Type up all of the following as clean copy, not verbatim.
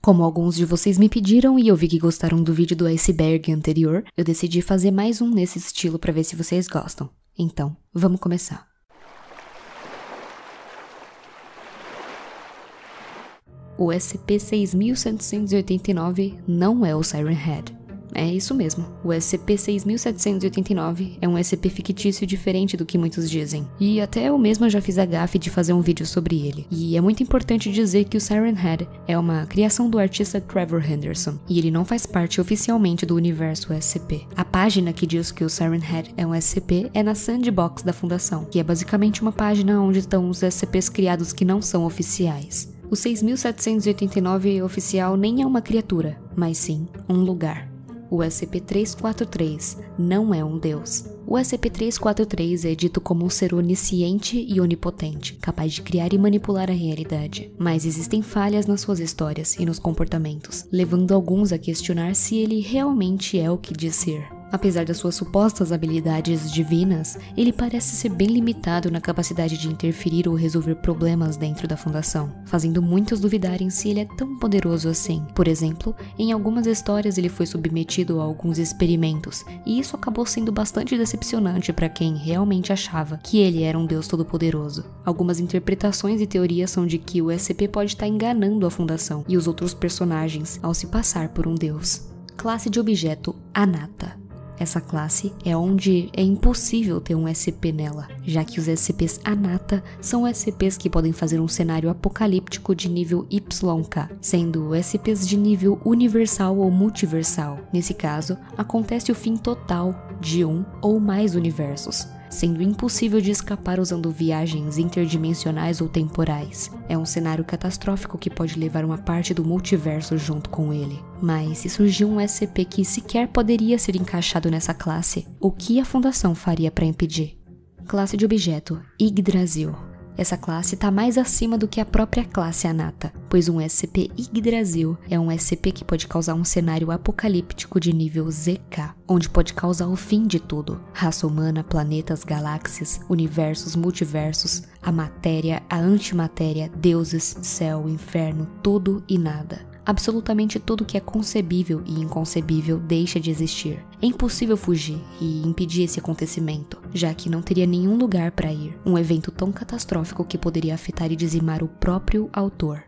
Como alguns de vocês me pediram e eu vi que gostaram do vídeo do iceberg anterior, eu decidi fazer mais um nesse estilo para ver se vocês gostam. Então, vamos começar. O SCP-6789 não é o Siren Head. É isso mesmo, o SCP-6789 é um SCP fictício diferente do que muitos dizem. E até eu mesma já fiz a gafe de fazer um vídeo sobre ele. E é muito importante dizer que o Siren Head é uma criação do artista Trevor Henderson, e ele não faz parte oficialmente do universo SCP. A página que diz que o Siren Head é um SCP é na Sandbox da Fundação, que é basicamente uma página onde estão os SCPs criados que não são oficiais. O 6789 oficial nem é uma criatura, mas sim um lugar. O SCP-343 não é um deus. O SCP-343 é dito como um ser onisciente e onipotente, capaz de criar e manipular a realidade. Mas existem falhas nas suas histórias e nos comportamentos, levando alguns a questionar se ele realmente é o que diz ser. Apesar das suas supostas habilidades divinas, ele parece ser bem limitado na capacidade de interferir ou resolver problemas dentro da Fundação, fazendo muitos duvidarem se ele é tão poderoso assim. Por exemplo, em algumas histórias ele foi submetido a alguns experimentos, e isso acabou sendo bastante decepcionante para quem realmente achava que ele era um deus todo-poderoso. Algumas interpretações e teorias são de que o SCP pode estar enganando a Fundação e os outros personagens ao se passar por um deus. Classe de objeto Anata. Essa classe é onde é impossível ter um SCP nela, já que os SCPs Anata são SCPs que podem fazer um cenário apocalíptico de nível YK, sendo SCPs de nível universal ou multiversal. Nesse caso, acontece o fim total de um ou mais universos, sendo impossível de escapar usando viagens interdimensionais ou temporais. É um cenário catastrófico que pode levar uma parte do multiverso junto com ele. Mas se surgir um SCP que sequer poderia ser encaixado nessa classe, o que a Fundação faria para impedir? Classe de objeto Yggdrasil. Essa classe está mais acima do que a própria classe Anata, pois um SCP Yggdrasil é um SCP que pode causar um cenário apocalíptico de nível ZK, onde pode causar o fim de tudo: raça humana, planetas, galáxias, universos, multiversos, a matéria, a antimatéria, deuses, céu, inferno, tudo e nada. Absolutamente tudo que é concebível e inconcebível deixa de existir. É impossível fugir e impedir esse acontecimento, já que não teria nenhum lugar para ir. Um evento tão catastrófico que poderia afetar e dizimar o próprio autor.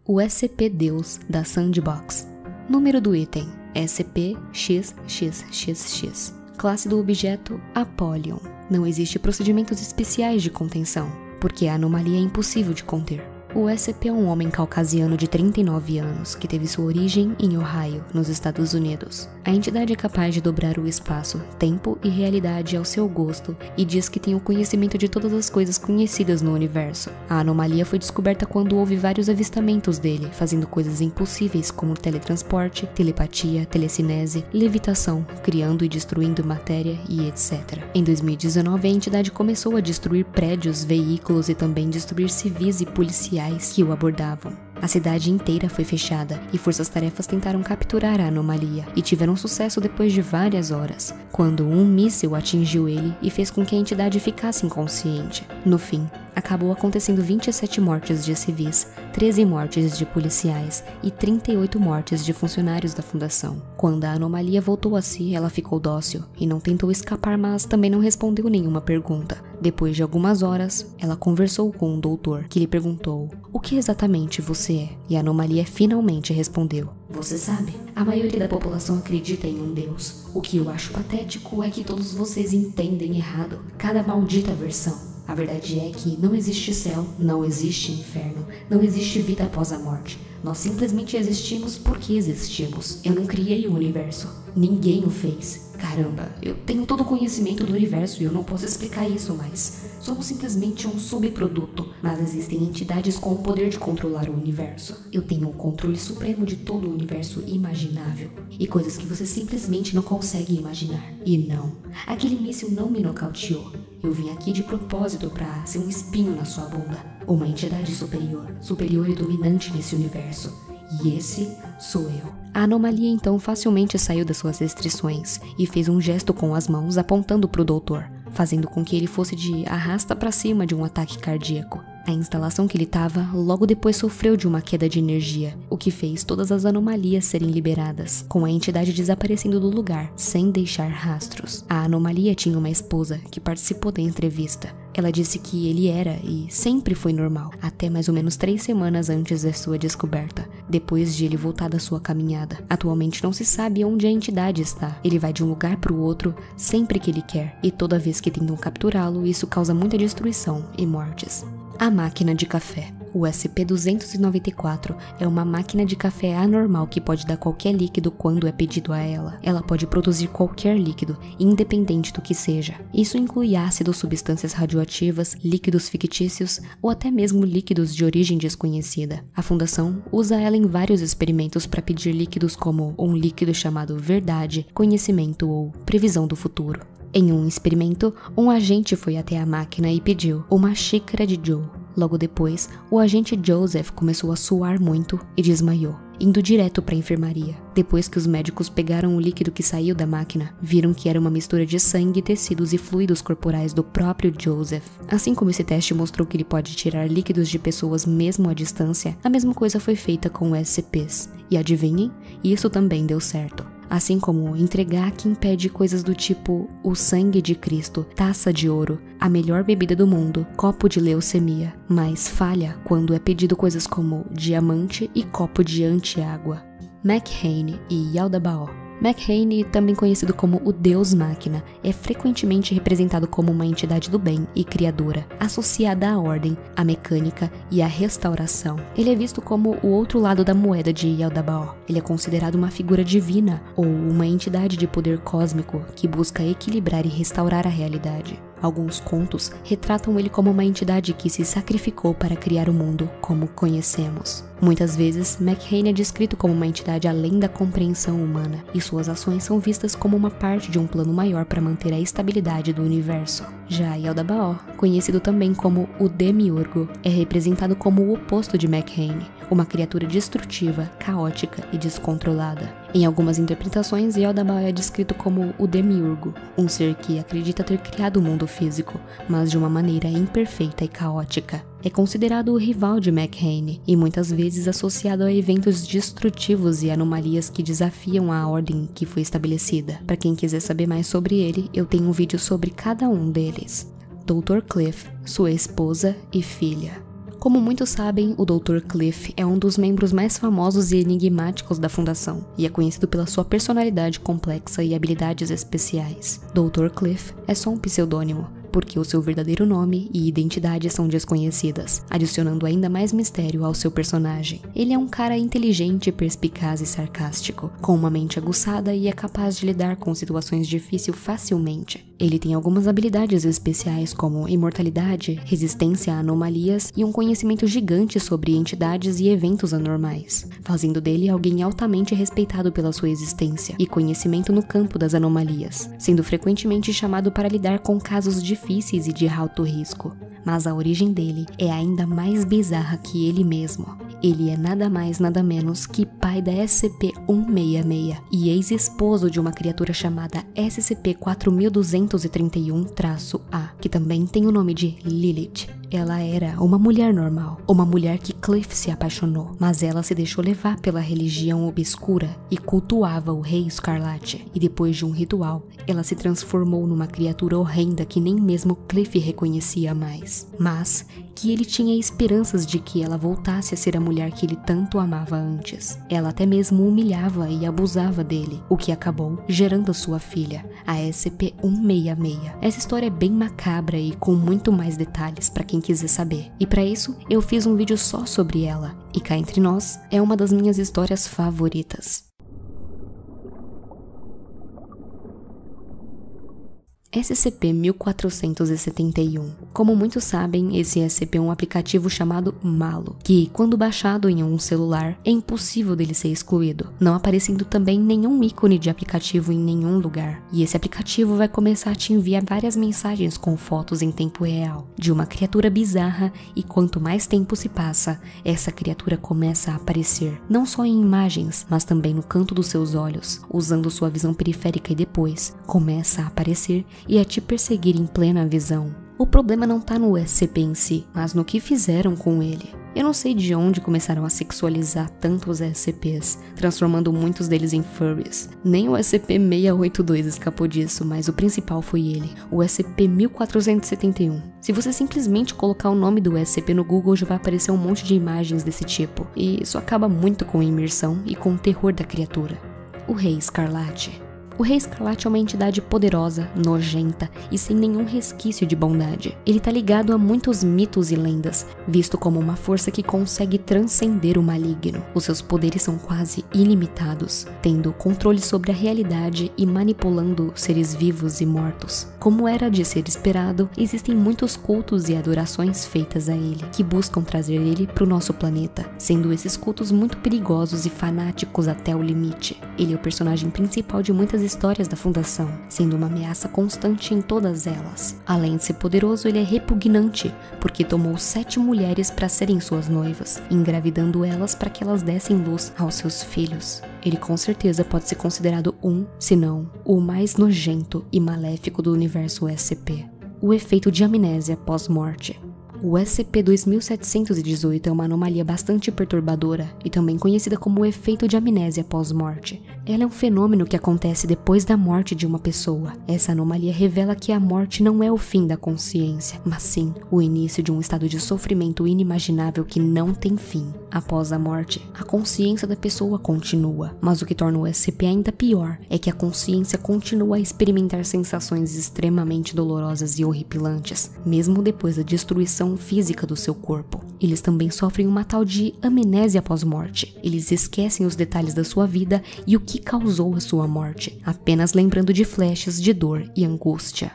O SCP-Deus da Sandbox. Número do item: SCP-XXXX. Classe do objeto Apollyon. Não existe procedimentos especiais de contenção, porque a anomalia é impossível de conter. O SCP é um homem caucasiano de 39 anos, que teve sua origem em Ohio, nos Estados Unidos. A entidade é capaz de dobrar o espaço, tempo e realidade ao seu gosto e diz que tem o conhecimento de todas as coisas conhecidas no universo. A anomalia foi descoberta quando houve vários avistamentos dele, fazendo coisas impossíveis como teletransporte, telepatia, telecinese, levitação, criando e destruindo matéria e etc. Em 2019, a entidade começou a destruir prédios, veículos e também destruir civis e policiais que o abordavam. A cidade inteira foi fechada e forças-tarefas tentaram capturar a anomalia e tiveram sucesso depois de várias horas, quando um míssil atingiu ele e fez com que a entidade ficasse inconsciente. No fim, acabou acontecendo 27 mortes de civis, 13 mortes de policiais e 38 mortes de funcionários da Fundação. Quando a anomalia voltou a si, ela ficou dócil e não tentou escapar, mas também não respondeu nenhuma pergunta. Depois de algumas horas, ela conversou com um doutor, que lhe perguntou: "O que exatamente você é?" E a anomalia finalmente respondeu: "Você sabe, a maioria da população acredita em um deus. O que eu acho patético é que todos vocês entendem errado cada maldita versão. A verdade é que não existe céu, não existe inferno, não existe vida após a morte. Nós simplesmente existimos porque existimos. Eu não criei o universo. Ninguém o fez. Caramba, eu tenho todo o conhecimento do universo e eu não posso explicar isso, mas somos simplesmente um subproduto. Mas existem entidades com o poder de controlar o universo. Eu tenho o controle supremo de todo o universo imaginável e coisas que você simplesmente não consegue imaginar. E não, aquele míssil não me nocauteou. Eu vim aqui de propósito pra ser um espinho na sua bunda. Uma entidade superior e dominante nesse universo. E esse sou eu." A anomalia então facilmente saiu das suas restrições e fez um gesto com as mãos apontando pro doutor, fazendo com que ele fosse de arrasta pra cima de um ataque cardíaco. A instalação que ele estava logo depois sofreu de uma queda de energia, o que fez todas as anomalias serem liberadas, com a entidade desaparecendo do lugar, sem deixar rastros. A anomalia tinha uma esposa que participou da entrevista. Ela disse que ele era e sempre foi normal, até mais ou menos 3 semanas antes da sua descoberta, depois de ele voltar da sua caminhada. Atualmente não se sabe onde a entidade está. Ele vai de um lugar para o outro sempre que ele quer, e toda vez que tentam capturá-lo, isso causa muita destruição e mortes. A máquina de café. O SCP-294 é uma máquina de café anormal que pode dar qualquer líquido quando é pedido a ela. Ela pode produzir qualquer líquido, independente do que seja. Isso inclui ácidos, substâncias radioativas, líquidos fictícios ou até mesmo líquidos de origem desconhecida. A Fundação usa ela em vários experimentos para pedir líquidos como um líquido chamado verdade, conhecimento ou previsão do futuro. Em um experimento, um agente foi até a máquina e pediu uma xícara de Joe. Logo depois, o agente Joseph começou a suar muito e desmaiou, indo direto para a enfermaria. Depois que os médicos pegaram o líquido que saiu da máquina, viram que era uma mistura de sangue, tecidos e fluidos corporais do próprio Joseph. Assim como esse teste mostrou que ele pode tirar líquidos de pessoas mesmo à distância, a mesma coisa foi feita com os SCPs. E adivinhem, isso também deu certo. Assim como entregar quem pede coisas do tipo o sangue de Cristo, taça de ouro, a melhor bebida do mundo, copo de leucemia, mas falha quando é pedido coisas como diamante e copo de anti-água. McHane e Yaldabaoth. McHane, também conhecido como o Deus Máquina, é frequentemente representado como uma entidade do bem e criadora, associada à ordem, à mecânica e à restauração. Ele é visto como o outro lado da moeda de Yaldabaoth. Ele é considerado uma figura divina ou uma entidade de poder cósmico que busca equilibrar e restaurar a realidade. Alguns contos retratam ele como uma entidade que se sacrificou para criar o mundo como conhecemos. Muitas vezes, McHane é descrito como uma entidade além da compreensão humana, e suas ações são vistas como uma parte de um plano maior para manter a estabilidade do universo. Já Yaldabaoth, conhecido também como o Demiurgo, é representado como o oposto de McHane, uma criatura destrutiva, caótica e descontrolada. Em algumas interpretações, Yaldabaoth é descrito como o Demiurgo, um ser que acredita ter criado o mundo físico, mas de uma maneira imperfeita e caótica. É considerado o rival de McHane e muitas vezes associado a eventos destrutivos e anomalias que desafiam a ordem que foi estabelecida. Para quem quiser saber mais sobre ele, eu tenho um vídeo sobre cada um deles. Dr. Cliff, sua esposa e filha. Como muitos sabem, o Dr. Cliff é um dos membros mais famosos e enigmáticos da Fundação, e é conhecido pela sua personalidade complexa e habilidades especiais. Dr. Cliff é só um pseudônimo, porque o seu verdadeiro nome e identidade são desconhecidas, adicionando ainda mais mistério ao seu personagem. Ele é um cara inteligente, perspicaz e sarcástico, com uma mente aguçada e é capaz de lidar com situações difíceis facilmente. Ele tem algumas habilidades especiais como imortalidade, resistência a anomalias e um conhecimento gigante sobre entidades e eventos anormais, fazendo dele alguém altamente respeitado pela sua existência e conhecimento no campo das anomalias, sendo frequentemente chamado para lidar com casos difíceis e de alto risco. Mas a origem dele é ainda mais bizarra que ele mesmo. Ele é nada mais nada menos que pai da SCP-166 e ex-esposo de uma criatura chamada SCP-4231-A, que também tem o nome de Lilith. Ela era uma mulher normal, uma mulher que Cliff se apaixonou, mas ela se deixou levar pela religião obscura e cultuava o Rei Escarlate, e depois de um ritual, ela se transformou numa criatura horrenda que nem mesmo Cliff reconhecia mais, mas que ele tinha esperanças de que ela voltasse a ser a mulher que ele tanto amava antes. Ela até mesmo humilhava e abusava dele, o que acabou gerando sua filha, a SCP-166. Essa história é bem macabra e com muito mais detalhes para quem quiser saber. E para isso, eu fiz um vídeo só sobre ela, e cá entre nós, é uma das minhas histórias favoritas. SCP-1471. Como muitos sabem, esse SCP é um aplicativo chamado Malo, que, quando baixado em um celular, é impossível dele ser excluído, não aparecendo também nenhum ícone de aplicativo em nenhum lugar. E esse aplicativo vai começar a te enviar várias mensagens com fotos em tempo real, de uma criatura bizarra, e quanto mais tempo se passa, essa criatura começa a aparecer, não só em imagens, mas também no canto dos seus olhos, usando sua visão periférica, e depois começa a aparecer e a te perseguir em plena visão. O problema não tá no SCP em si, mas no que fizeram com ele. Eu não sei de onde começaram a sexualizar tanto os SCPs, transformando muitos deles em furries. Nem o SCP-682 escapou disso, mas o principal foi ele, o SCP-1471. Se você simplesmente colocar o nome do SCP no Google, já vai aparecer um monte de imagens desse tipo, e isso acaba muito com a imersão e com o terror da criatura. O Rei Escarlate. O Rei Escarlate é uma entidade poderosa, nojenta e sem nenhum resquício de bondade. Ele tá ligado a muitos mitos e lendas, visto como uma força que consegue transcender o maligno. Os seus poderes são quase ilimitados, tendo controle sobre a realidade e manipulando seres vivos e mortos. Como era de ser esperado, existem muitos cultos e adorações feitas a ele, que buscam trazer ele para o nosso planeta, sendo esses cultos muito perigosos e fanáticos até o limite. Ele é o personagem principal de muitas histórias da Fundação, sendo uma ameaça constante em todas elas. Além de ser poderoso, ele é repugnante, porque tomou 7 mulheres para serem suas noivas, engravidando elas para que elas dessem luz aos seus filhos. Ele com certeza pode ser considerado se não, o mais nojento e maléfico do universo SCP. O efeito de amnésia pós-morte. O SCP-2718 é uma anomalia bastante perturbadora e também conhecida como o efeito de amnésia pós-morte. Ela é um fenômeno que acontece depois da morte de uma pessoa. Essa anomalia revela que a morte não é o fim da consciência, mas sim o início de um estado de sofrimento inimaginável que não tem fim. Após a morte, a consciência da pessoa continua, mas o que torna o SCP ainda pior é que a consciência continua a experimentar sensações extremamente dolorosas e horripilantes, mesmo depois da destruição física do seu corpo. Eles também sofrem uma tal de amnésia pós-morte. Eles esquecem os detalhes da sua vida e o que causou a sua morte, apenas lembrando de flashes de dor e angústia.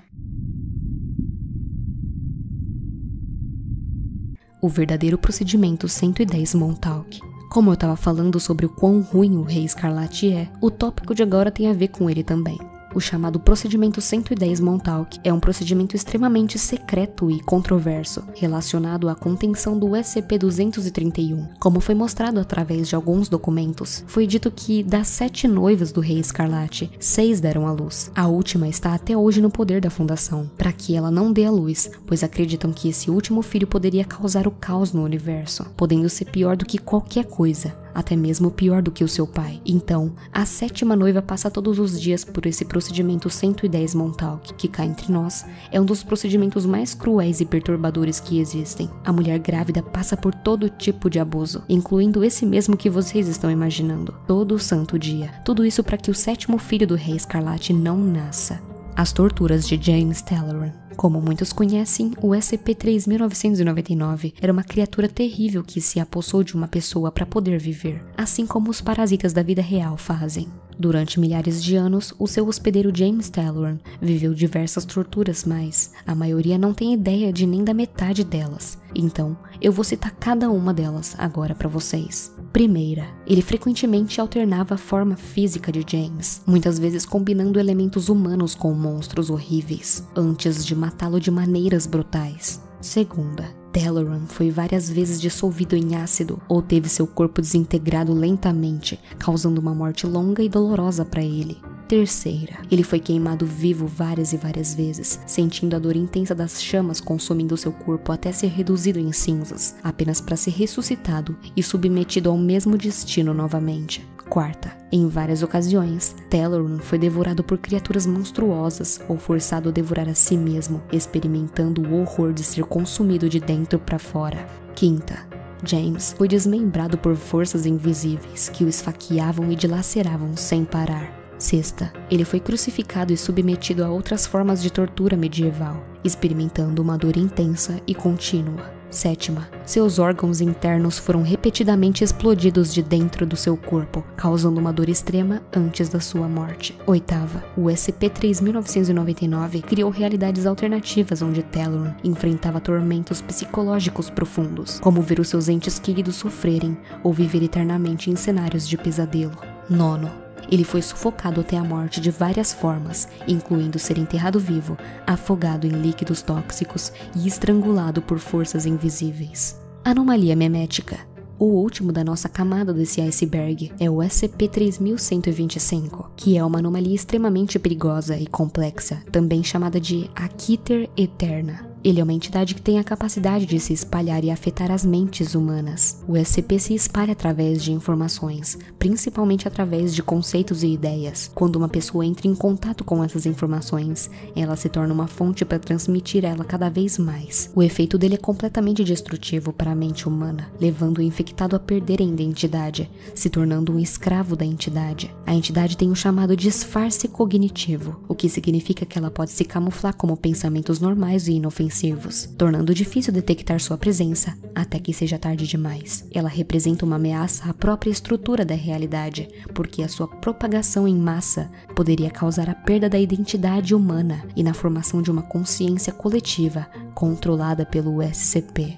O verdadeiro procedimento 110 Montauk. Como eu estava falando sobre o quão ruim o Rei Escarlate é, o tópico de agora tem a ver com ele também. O chamado procedimento 110 Montauk é um procedimento extremamente secreto e controverso, relacionado à contenção do SCP-231. Como foi mostrado através de alguns documentos, foi dito que das 7 noivas do Rei Escarlate, 6 deram à luz. A última está até hoje no poder da Fundação, para que ela não dê à luz, pois acreditam que esse último filho poderia causar o caos no universo, podendo ser pior do que qualquer coisa. Até mesmo pior do que o seu pai. Então, a 7ª noiva passa todos os dias por esse procedimento 110 Montauk, que cá entre nós, é um dos procedimentos mais cruéis e perturbadores que existem. A mulher grávida passa por todo tipo de abuso, incluindo esse mesmo que vocês estão imaginando, todo santo dia. Tudo isso para que o 7º filho do Rei Escarlate não nasça. As torturas de James Talleyrand. Como muitos conhecem, o SCP-3999 era uma criatura terrível que se apossou de uma pessoa para poder viver, assim como os parasitas da vida real fazem. Durante milhares de anos, o seu hospedeiro James Talleyrand viveu diversas torturas, mas a maioria não tem ideia de nem da metade delas. Então, eu vou citar cada uma delas agora para vocês. Primeira, ele frequentemente alternava a forma física de James, muitas vezes combinando elementos humanos com monstros horríveis, antes de matá-lo de maneiras brutais. Segunda, Talleyrand foi várias vezes dissolvido em ácido ou teve seu corpo desintegrado lentamente, causando uma morte longa e dolorosa para ele. Terceira, ele foi queimado vivo várias e várias vezes, sentindo a dor intensa das chamas consumindo seu corpo até ser reduzido em cinzas, apenas para ser ressuscitado e submetido ao mesmo destino novamente. Quarta, em várias ocasiões, Talleyrand foi devorado por criaturas monstruosas ou forçado a devorar a si mesmo, experimentando o horror de ser consumido de dentro para fora. Quinta, James foi desmembrado por forças invisíveis que o esfaqueavam e dilaceravam sem parar. Sexta, ele foi crucificado e submetido a outras formas de tortura medieval, experimentando uma dor intensa e contínua. Sétima, seus órgãos internos foram repetidamente explodidos de dentro do seu corpo, causando uma dor extrema antes da sua morte. Oitava, o SCP-3999 criou realidades alternativas onde Talleyrand enfrentava tormentos psicológicos profundos, como ver os seus entes queridos sofrerem ou viver eternamente em cenários de pesadelo. Nono, ele foi sufocado até a morte de várias formas, incluindo ser enterrado vivo, afogado em líquidos tóxicos e estrangulado por forças invisíveis. Anomalia memética. O último da nossa camada desse iceberg é o SCP-3125, que é uma anomalia extremamente perigosa e complexa, também chamada de Akiter Eterna. Ele é uma entidade que tem a capacidade de se espalhar e afetar as mentes humanas. O SCP se espalha através de informações, principalmente através de conceitos e ideias. Quando uma pessoa entra em contato com essas informações, ela se torna uma fonte para transmitir ela cada vez mais. O efeito dele é completamente destrutivo para a mente humana, levando o infectado a perder a identidade, se tornando um escravo da entidade. A entidade tem o chamado disfarce cognitivo, o que significa que ela pode se camuflar como pensamentos normais e inofensivos, tornando difícil detectar sua presença até que seja tarde demais. Ela representa uma ameaça à própria estrutura da realidade, porque a sua propagação em massa poderia causar a perda da identidade humana e na formação de uma consciência coletiva controlada pelo SCP.